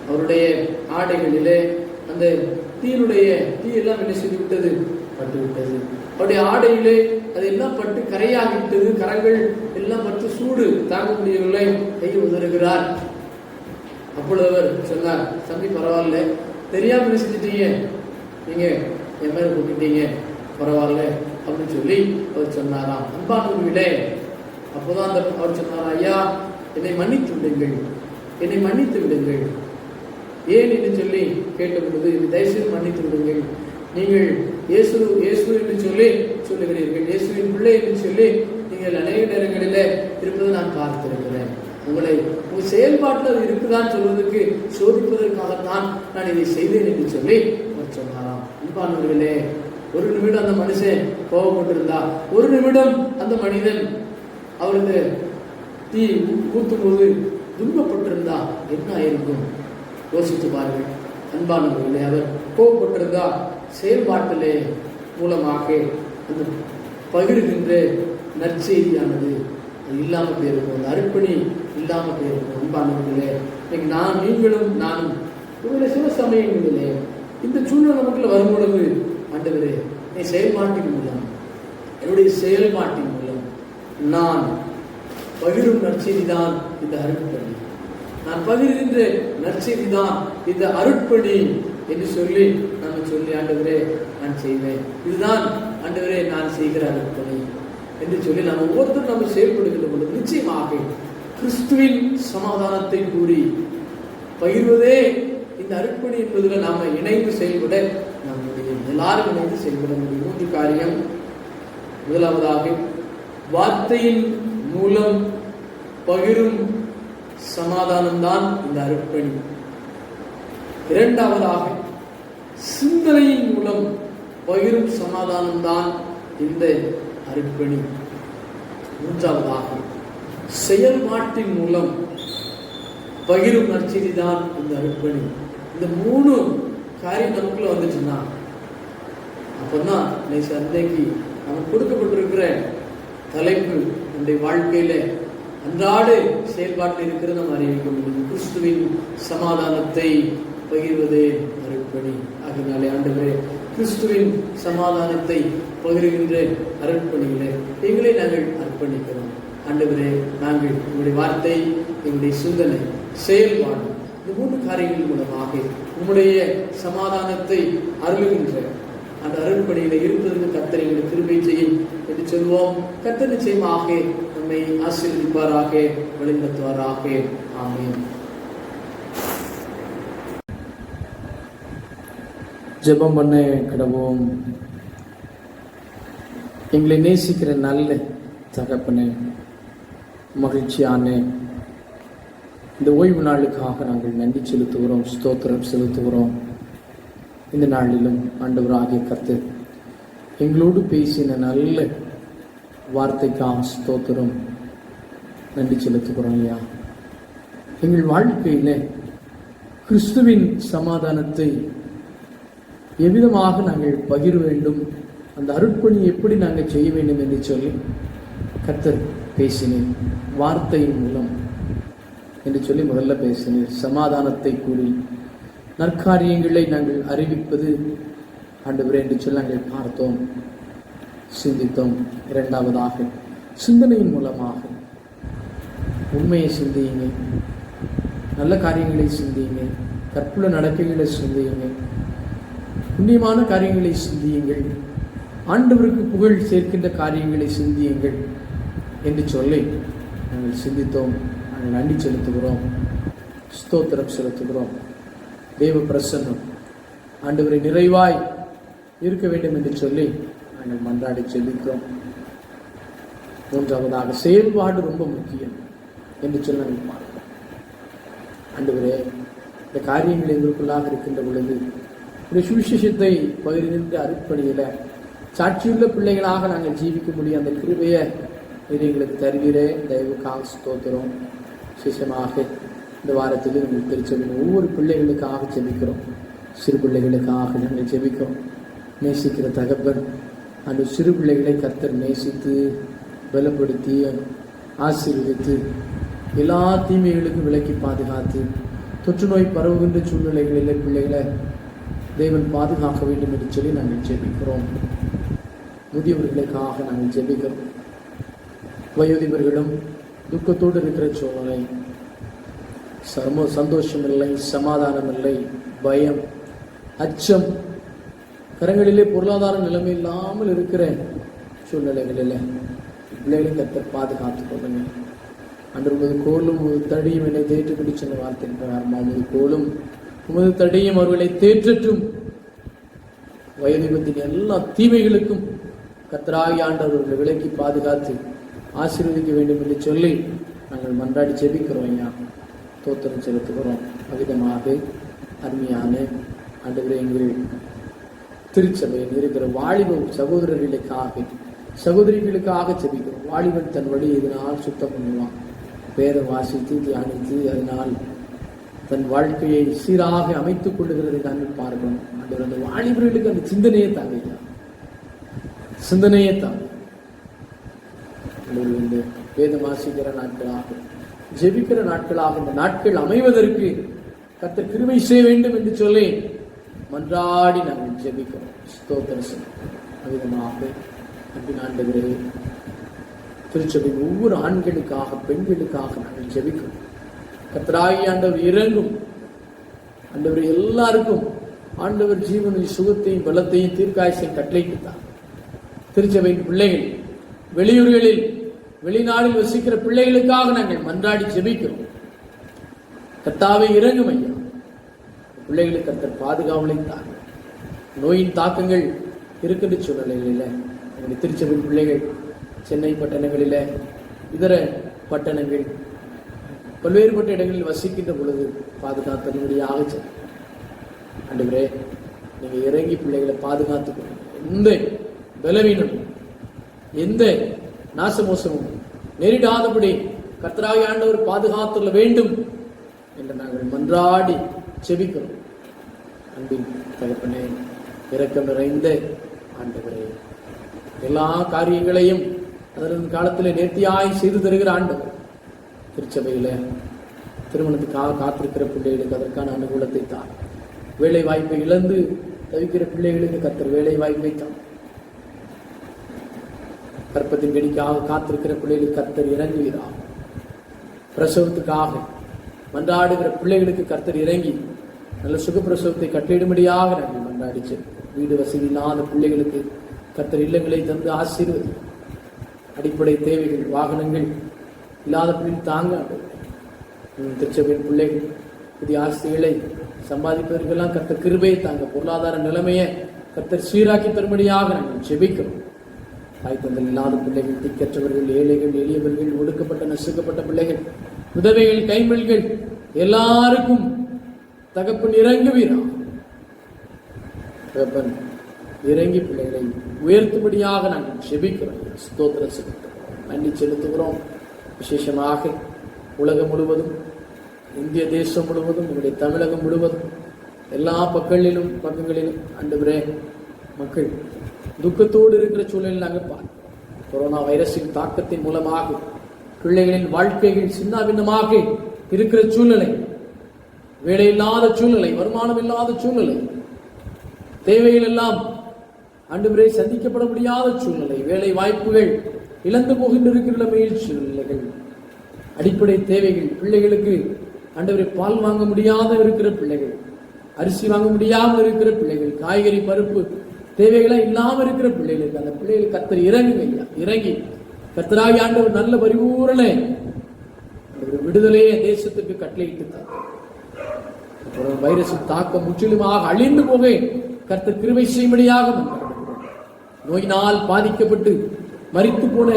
Speaker 1: அவருடைய ஆடைகளிலே அந்த தீ எல்லாம் என்ன செய்து விட்டது, பட்டு விட்டது. அவருடைய ஆடையிலே அது எல்லாம் பட்டு கரையாகிவிட்டது. கரங்கள் எல்லாம் பட்டு சூடு தாங்க முடியவில்லை. கையை உதறுகிறார். அப்பொழுது அவர் சொன்னார், தம்பி பரவாயில்ல, தெரியாம என்ன செஞ்சிட்டீங்க, நீங்க என் மேல கூப்பிட்டீங்க, பரவாயில்ல அப்படின்னு சொல்லி அவர் சொன்னாராம். அன்பானவர்களே, அப்போதான் அவர் சொன்னாரா, ஐயா என்னை மன்னித்து விடுங்கள். ஏன் என்று சொல்லி கேட்ட பொழுது, தயவுசெய்து மன்னித்து விடுங்கள். நீங்கள் இயேசு என்று சொல்லி சொல்லுகிறீர்கள், இயேசுவின் பிள்ளை என்று சொல்லி நீங்கள் அநேக நேரங்களில் இருப்பதை நான் பார்த்திருக்கிறேன். உங்க செயல்பாட்டில் அது இருக்குதான்னு சொல்வதற்கு சோதிப்பதற்காகத்தான் நான் இதை செய்தேன் என்று சொல்லி அவர் சொன்னாராம். அன்பானவர்களே, ஒரு நிமிடம் அந்த மனுஷன் கோபப்பட்டிருந்தா, ஒரு நிமிடம் அந்த மனிதன் அவருக்கு தீ ஊத்தும் போது துன்பப்பட்டிருந்தா என்ன ஆயிருக்கும் யோசித்து பாருங்கள். அன்பானவர்களே, அவர் கோபப்பட்டிருந்தா செயல்பாட்டிலே மூலமாக அந்த பகிர்கின்ற நற்செய்தியானது இல்லாமல் போயிருக்கும், அந்த அர்ப்பணி இல்லாமல் போயிருக்கும். அன்பானவர்களே, நீங்களும் நானும் உங்களுடைய சில சமயங்களிலே இந்த சூழ்நிலை நமக்குள்ள வரும்பொழுது, ஆண்டவரே என் செயல்பாட்டின் மூலம், என்னுடைய செயல்பாட்டின் மூலம் நான் பகிரும் நற்செய்தி தான் இந்த அருட்பணி, நான் பகிர்கின்ற நற்செய்தி தான் இந்த அருட்பணி என்று சொல்லி நம்ம சொல்லி, ஆண்டவரே நான் செய்வேன், இதுதான் ஆண்டவரே நான் செய்கிற அருட்பணி என்று சொல்லி நம்ம ஒவ்வொருத்தரும் நம்ம செயல்படுகின்ற பொழுது நிச்சயமாக கிறிஸ்துவின் சமாதானத்தை கூறி பகிர்வதே இந்த அருட்பணி என்பதில் நாம இணைந்து செயல்பட நாம் முடியும். எல்லாரும் இணைந்து செயல்பட முடியும். 3 காரியம். முதலாவதாக, வார்த்தையின் மூலம் பகிரும் சமாதானம் தான் இந்த அருட்பணி. இரண்டாவதாக, சிந்தனையின் மூலம் பகிரும் சமாதானம் தான் இந்த அருட்பணி. மூன்றாவதாக, செயல்பாட்டின் மூலம் பகிரும் நற்செய்தி தான் இந்த அருட்பணி. இந்த 3 காரியம் நமக்குள்ள வந்துச்சுன்னா அப்பதான் சந்தைக்கு நமக்கு கொடுக்கப்பட்டிருக்கிற தலைப்பு நம்முடைய வாழ்க்கையில அன்றாட செயல்பாட்டில் இருக்கிறத நம்ம அறிவிக்க முடியும். கிறிஸ்துவின் சமாதானத்தை பகிர்வதே அருட்பணி. ஆகினாலே ஆண்டவரே, கிறிஸ்துவின் சமாதானத்தை பகிர்கின்ற அருட்பணியிலே எங்களை நாங்கள் அர்ப்பணிக்கிறோம். ஆண்டவரே, நாங்கள் உங்களுடைய வார்த்தை, எங்களுடைய சிந்தனை, செயல்பாடு, இந்த 3 காரியங்கள் மூலமாக உங்களுடைய சமாதானத்தை அருளுகின்ற அந்த அருட்பணியில இருப்பதற்கு கர்த்தர் எங்களுக்கு கிருபை செய்யும் என்று சொல்வோம். கர்த்தர் நிச்சயமாக நம்மை ஆசீர்வதிப்பாராக, வழிநடத்துவாராக. ஆமென். ஜெபம் பண்ண கடவோம். எங்களை நேசிக்கிற நல்ல தகப்பனே, மகிழ்ச்சியான இந்த ஓய்வு நாளுக்காக நாங்கள் நன்றி செலுத்துகிறோம், ஸ்தோத்திரம் செலுத்துகிறோம். இந்த நாளிலும் ஆண்டவராகிய கர்த்தர் எங்களோடு பேசின நல்ல வார்த்தைக்காக ஸ்தோத்திரம், நன்றி செலுத்துகிறோம். ஐயா, எங்கள் வாழ்க்கையில கிறிஸ்துவின் சமாதானத்தை எவ்விதமாக நாங்கள் பகிர வேண்டும், அந்த அருட்பணி எப்படி நாங்கள் செய்ய வேண்டும் என்று சொல்லி கர்த்தர் பேசினேன். வார்த்தையின் மூலம் என்று சொல்லி முதல்ல பேசினேன். சமாதானத்தை கூறி நற்காரியங்களை நாங்கள் அறிவிப்பது ஆண்டவரே என்று சொல்லி நாங்கள் பார்த்தோம், சிந்தித்தோம். இரண்டாவதாக, சிந்தனையின் மூலமாக உண்மையை சிந்தியுங்க, நல்ல காரியங்களை சிந்தியுங்க, கற்புள்ள நடக்கைகளை சிந்தியுங்க, புண்ணியமான காரியங்களை சிந்தியுங்கள், ஆண்டவருக்கு புகழ் சேர்க்கின்ற காரியங்களை சிந்தியுங்கள் என்று சொல்லி நாங்கள் சிந்தித்தோம். நாங்கள் நன்றி செலுத்துகிறோம், ஸ்தோத்திரம் செலுத்துகிறோம். தேவ பிரசன்னம் ஆண்டவரை நிறைவாய் இருக்க வேண்டும் என்று சொல்லி நாங்கள் மன்றாடி செலுத்துகிறோம். மூன்றாவதாக, செயல்பாடு ரொம்ப முக்கியம் என்று சொல்லி நாங்கள் பார்க்கிறோம். ஆண்டவரே, இந்த காரியங்கள் எங்களுக்குள்ளாக இருக்கின்ற பொழுது இந்த சுவிசேஷத்தை பகிர்கின்ற அருட்பணியில சாட்சியுள்ள பிள்ளைகளாக நாங்கள் ஜீவிக்க முடியும். அந்த கிருபையை இது எங்களுக்கு தருகிறே. தயவுக்காக ஸ்தோத்திரம். விசேஷமாக இந்த வாரத்தில் எங்களுக்கு திருச்சபையின் ஒவ்வொரு பிள்ளைகளுக்காக ஜெபிக்கிறோம். சிறு பிள்ளைகளுக்காக நாங்கள் ஜெபிக்கிறோம். நேசிக்கிற தகப்பன் அந்த சிறு பிள்ளைகளை கர்த்தர் நேசித்து பலப்படுத்தி ஆசீர்வதித்து எல்லா தீமைகளுக்கும் விலக்கி பாதுகாத்து தொற்று நோய் பரவுகின்ற சூழ்நிலைகளில் பிள்ளைகளை தேவன் பாதுகாக்க வேண்டும் என்று சொல்லி நாங்கள் ஜெபிக்கிறோம். முதியவர்களுக்காக நாங்கள் ஜெபிக்கிறோம். வயோதிபர்களும் துக்கத்தோடு இருக்கிற சூழ்நிலை, சந்தோஷம் இல்லை, சமாதானம் இல்லை, பயம், அச்சம், கரங்களிலே பொருளாதார நிலைமை இல்லாமல் இருக்கிற சூழ்நிலைகளில் பிள்ளைகளை கர்த்தர் பாதுகாத்து கொள்ளுங்க. அன்று உமது கோலும் உமது தடியும் என்னை தேற்றுப்படி சொன்ன வார்த்தை பிரகாரமா உமது கோலும் உமது தடியும் அவர்களை தேற்றற்றும். வயோதிபத்தின் எல்லா தீமைகளுக்கும் கர்த்தராகிய ஆண்டவர்களை விலக்கி பாதுகாத்து ஆசீர்வதிக்க வேண்டும் என்று சொல்லி நாங்கள் மன்றாடி ஜெபிக்கிறோம். ஐயா தோத்திரம் செலுத்துகிறோம். அவ்விதமாக அருமையான ஆண்டவரே எங்கள் திருச்சபையில் இருக்கிற வாலிப சகோதரர்களுக்காக சகோதரிகளுக்காக ஜெபிக்கிறோம். வாலிபன் தன் வழி இதனால் சுத்தம் பண்ணுவான். வேதம் வாசித்து தியானித்து அதனால் தன் வாழ்க்கையை சீராக அமைத்துக் கொள்ளுகிறதை நாங்கள் பார்க்கணும். அந்த வாலிபர்களுக்கு அந்த சிந்தனையை தாங்க, சிந்தனையை தாங்க. இந்த வேதம் வாசிக்கிற நாட்களாக ஜெபிக்கிற நாட்களாக இந்த நாட்கள் அமைவதற்கு கர்த்தர் கிருபை செய்ய வேண்டும் என்று சொல்லி மன்றாடி நாங்கள் ஜெபிக்கிறோம். ஸ்தோத்திரம். அவ்விதமாக அன்பின் ஆண்டவரே திருச்சபை ஒவ்வொரு ஆண்களுக்காக பெண்களுக்காக நாங்கள் ஜெபிக்கிறோம். கர்த்தராகிய ஆண்டவர் இறங்கும். ஆண்டவர் எல்லாருக்கும் ஆண்டவர் ஜீவனின் சுகத்தையும் பலத்தையும் தீர்க்காயசையும் கட்டளையிட்டார். திருச்சபையின் பிள்ளைகள் வெளியூர்களில் வெளிநாட்டில் வசிக்கிற பிள்ளைகளுக்காக நாங்கள் மன்றாடி ஜெபிக்கிறோம். கர்த்தாவே இறங்கும் ஐயா. பிள்ளைகளுக்கு கர்த்தர் பாதுகாவலைத்தார். நோயின் தாக்கங்கள் இருக்கின்ற சூழ்நிலைகளில் எங்களுடைய திருச்சபையின் பிள்ளைகள் சென்னை பட்டணங்களில் இதர பட்டணங்கள் பல்வேறுபட்ட இடங்களில் வசிக்கின்ற பொழுது பாதுகாத்தபடியாக ஆண்டவரே நீங்கள் இறங்கி பிள்ளைகளை பாதுகாத்துக்கணும். எந்த பலவீனமும் எந்த நாசமோசமும் நேரிடாதபடி கர்த்தராகிய ஆண்டவர் பாதுகாத்துள்ள வேண்டும் என்று நாங்கள் மன்றாடி செபிக்கிறோம். அன்பின் தகப்பனே இரக்கம் நிறைந்த ஆண்டவரே எல்லா காரியங்களையும் அதன் காலத்தில் நேர்த்தியாய் செய்து தருகிற ஆண்டவர் திருச்சபையில திருமணத்துக்காக காத்திருக்கிற பிள்ளைகளுக்கு அதற்கான அனுகூலத்தை தான். வேலை வாய்ப்பை இழந்து தவிக்கிற பிள்ளைகளுக்கு கர்த்தர் வேலை வாய்ப்பை தான். கற்பத்தின் கடிக்காக காத்திருக்கிற பிள்ளைகளுக்கு கர்த்தர் இறங்குகிறார். பிரசவத்துக்காக மன்றாடுகிற பிள்ளைகளுக்கு கர்த்தர் இறங்கி நல்ல சுகப்பிரசவத்தை கட்டளிடும்படியாக நாங்கள் மன்றாடிச்சு. வீடு வசதி இல்லாத பிள்ளைகளுக்கு கர்த்தர் இல்லங்களை தந்து ஆசீர்வதி. அடிப்படை தேவைகள் வாகனங்கள் இல்லாத பிள்ளைகள் தாங்க. திருச்சபையின் பிள்ளைகள் புதிய ஆசைகளை சம்பாதிப்பதற்கெல்லாம் கர்த்தர் கிருபையை தாங்க. பொருளாதார நிலைமையை கர்த்தர் சீராக்கி தரும்படியாக நாங்கள் ஜெபிக்கிறோம். தாய் தந்தல் இல்லாத பிள்ளைகள், திக்கற்றவர்கள், ஏழைகள், எளியவர்கள், ஒடுக்கப்பட்ட நசுக்கப்பட்ட பிள்ளைகள், உதவிகள், கைமல்கள் எல்லாருக்கும் தகப்பன் இறங்குவீரா. தகப்பன் இறங்கி பிள்ளைகளை உயர்த்தும்படியாக நாங்கள் ஜெபிக்கிறோம். ஸ்தோத்திரம் செலுத்துகிறோம், நன்றி செலுத்துகிறோம். விசேஷமாக உலகம் முழுவதும், இந்திய தேசம் முழுவதும், நம்முடைய தமிழகம் முழுவதும் எல்லா பக்கங்களிலும் ஆண்டவரே மக்கள் துக்கத்தோடு இருக்கிற சூழலில் நாங்கள் பார்க்கிறோம். கொரோனா வைரஸின் தாக்கத்தின் மூலமாக பிள்ளைகளின் வாழ்க்கைகள் சின்னாபின்னமாக இருக்கிற சூழ்நிலை, வேலை இல்லாத சூழ்நிலை, வருமானம் இல்லாத சூழ்நிலை, தேவைகள் எல்லாம் ஆண்டவரே சந்திக்கப்பட முடியாத சூழ்நிலை, வேலை வாய்ப்புகள் இழந்து போகின்ற இருக்கிற சூழ்நிலைகள், அடிப்படை தேவைகள், பிள்ளைகளுக்கு ஆண்டவரே பால் வாங்க முடியாத இருக்கிற பிள்ளைகள், அரிசி வாங்க முடியாமல் இருக்கிற பிள்ளைகள், காய்கறி பருப்பு தேவைகளா இல்லாமல் இருக்கிற பிள்ளைகளுக்கு அந்த பிள்ளைகளுக்கு கர்த்தர் இறங்குங்க. இறங்கி கர்த்தராகிய ஆண்டவர் நல்ல பரிபூரண விடுதலையே தேசத்துக்கு கட்டளையிட்டு வைரஸின் தாக்கம் முற்றிலுமாக அழிந்து போக கர்த்தர் கிருபை செய்யும்படியாக நோயினால் பாதிக்கப்பட்டு மரித்து போன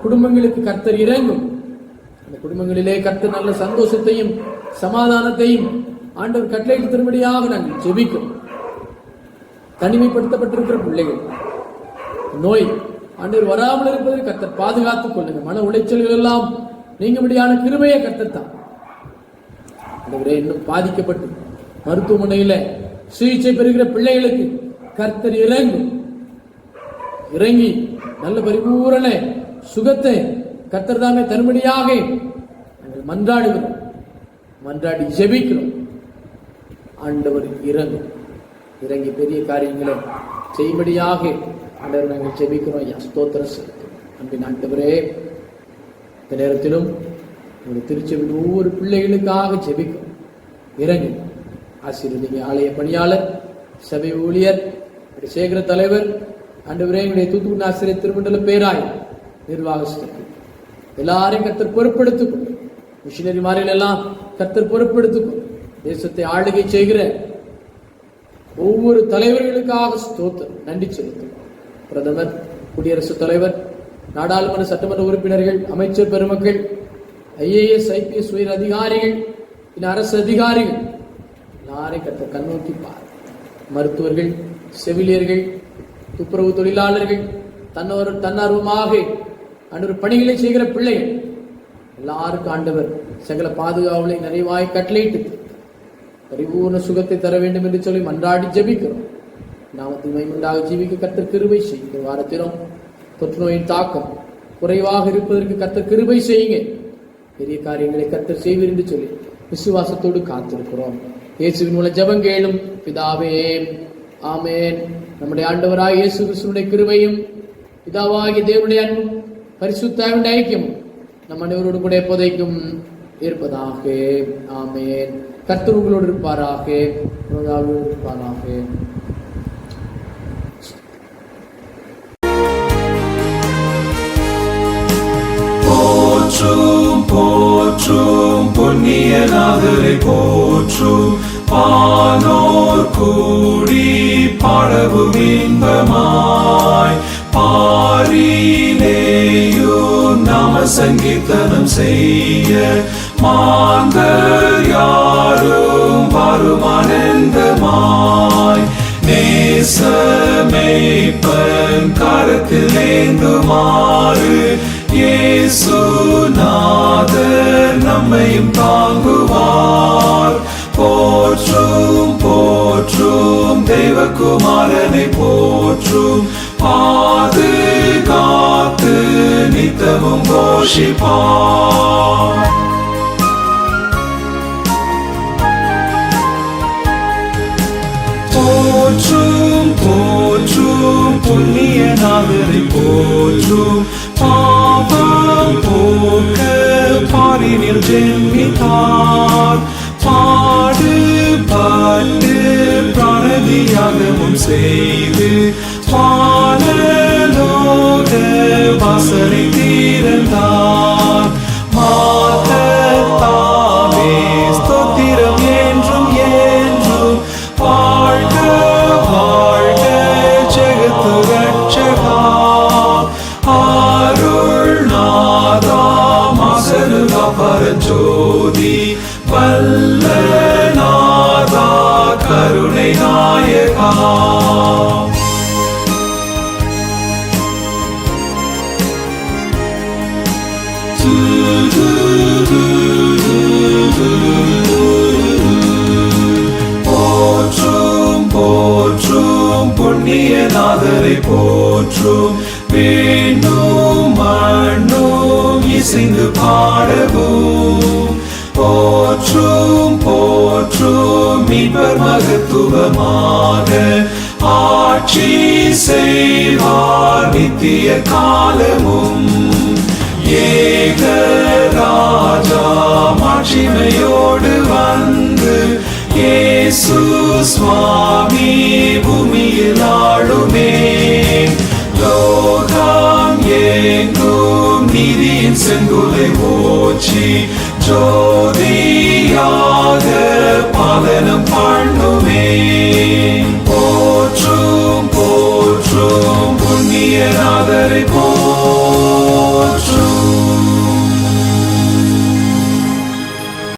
Speaker 1: குடும்பங்களுக்கு கர்த்தர் இறங்கும். அந்த குடும்பங்களிலே கர்த்தர் நல்ல சந்தோஷத்தையும் சமாதானத்தையும் ஆண்டவர் கட்டளையிட்டு தரும்படியாக நாங்கள் ஜெபிக்கிறோம். தனிமைப்படுத்தப்பட்டிருக்கிற பிள்ளைகள், நோய் ஆண்டவர் வராமல் இருப்பதற்கு கர்த்தர் பாதுகாத்துக் கொள்ளுங்க. மன உளைச்சல்கள் எல்லாம் நீங்கும்படியான கிருபையை கர்த்தர் தான். ஆண்டவரே, இன்னும் பாதிக்கப்பட்டு மருத்துவமனையில சிகிச்சை பெறுகிற பிள்ளைகளுக்கு கர்த்தர் இறங்கி நல்ல பரிபூரண சுகத்தை கர்த்தர் தாமே தரும்படியாக நாங்கள் மன்றாடி ஜெபிக்கிறோம். ஆண்டவர் இறங்கி பெரிய காரியங்களை செய்யும்படியாக ஆண்டவர் நாங்கள் ஜெபிக்கிறோம். ஐயா, ஸ்தோத்திரம் செலுத்தும். அன்பின் ஆண்டவரே, இந்த நேரத்திலும் திருச்சபையில் ஒவ்வொரு பிள்ளைகளுக்காக ஜெபிக்கிறோம். இறங்கி ஆசீர்வதிங்க. ஆலய பணியாளர், சபை ஊழியர், சேகர தலைவர், ஆண்டவரே, எங்களுடைய தூத்துக்குடி ஆசிரியர் திருமண்டல பேராய் நிர்வாக எல்லாரையும் கர்த்தர் பொறுப்பெடுத்துக் கொண்டு, மிஷினரிமாரில் எல்லாம் கர்த்தர் பொறுப்பெடுத்துக் கொண்டு, தேசத்தை ஆளுகை செய்கிற ஒவ்வொரு தலைவர்களுக்காக ஸ்தோத்திரம், நன்றி செலுத்தும். பிரதமர், குடியரசுத் தலைவர், நாடாளுமன்ற சட்டமன்ற உறுப்பினர்கள், அமைச்சர் பெருமக்கள், IAS IPS உயர் அதிகாரிகள், அரசு அதிகாரிகள் எல்லாரையும் கர்த்தர் கண்ணோக்கி பார். மருத்துவர்கள், செவிலியர்கள், துப்புரவு தொழிலாளர்கள், தன்னார்வமாக ஆண்டவர் பணிகளை செய்கிற பிள்ளைகள் எல்லாருக்கும் ஆண்டவர் சகல பாதுகாவலை நிறைவாய் கட்டளையிட்டு பரிபூர்ண சுகத்தை தர வேண்டும் என்று சொல்லி மன்றாடி ஜெபிக்கிறோம். நாமத்தில் மகிமையுண்டாக ஜீவிக்க கர்த்தர் கிருபை செய்யுங்க. வாரத்திலும் தொற்று நோயின் தாக்கம் குறைவாக இருப்பதற்கு கர்த்தர் கிருபை செய்யுங்க. பெரிய காரியங்களை கர்த்தர் செய்வீர் என்று சொல்லி விசுவாசத்தோடு காத்திருக்கிறோம். இயேசுவின் மூலம் ஜெபம் கேளும் பிதாவே, ஆமென். நம்முடைய ஆண்டவராகிய இயேசு கிறிஸ்துவினுடைய கிருபையும் பிதாவாகிய தேவனுடைய அன்பும் பரிசுத்த ஆவியின் ஐக்கியமும் நம் அனைவரோடு கூட எப்போதைக்கும் இருப்பதாக. ஆமென். கர்த்தர் உங்களோடு இருப்பாராக.
Speaker 2: போற்றும் போற்றும் புண்ணியநாதரை போற்றும், பானோர் கூடி பாடவும் இன்பமாய், பாரிலேயும் நாம சங்கீர்த்தனம் செய்ய, மாந்தர் யாரும் வரும் ஆனந்தமாய், நேசமேய்ப்பன் கரத்தில் ஏந்துமாறு, இயேசுநாதர் நம்மையும் தாங்குவார். போற்றும் போற்றும் தேவகுமாரனை போற்றும், பாதுகாத்து நித்தமும் போஷிப்பார். போற்றும் போற்றும் புண்ணியநாதரை போற்றும், பாவம் போக்க பாரினில் ஜென்மித்தார், பாடுபட்டு பிராணதியாகமும் செய்து வானலோக வாசலை திறந்தார். மாதத்தாவே ஸ்தோத்திரம் என்றும் என்றும், வாழ்க வாழ்க ஜெகத்து ரட்சகா, அருள்நாதா மாசருகா பரஞ்சோதி, வல்லநாதா கருணை நாயகா. போற்றும் போற்றும் புண்ணியநாதரை போற்றும், வேணும் மண்ணும் இசைந்து பாடவும், போற்றும் போற்றும் மீட்பர் மகத்துவமாக ஆட்சி செய்வார் நித்திய காலமும். ஏக ராஜா மாட்சிமையோடு வந்து, இயேசு சுவாமி பூமியில் ஆளுமே. லோகம் எங்கும் நீதியின் செங்குலை ஓச்சி, ஜோ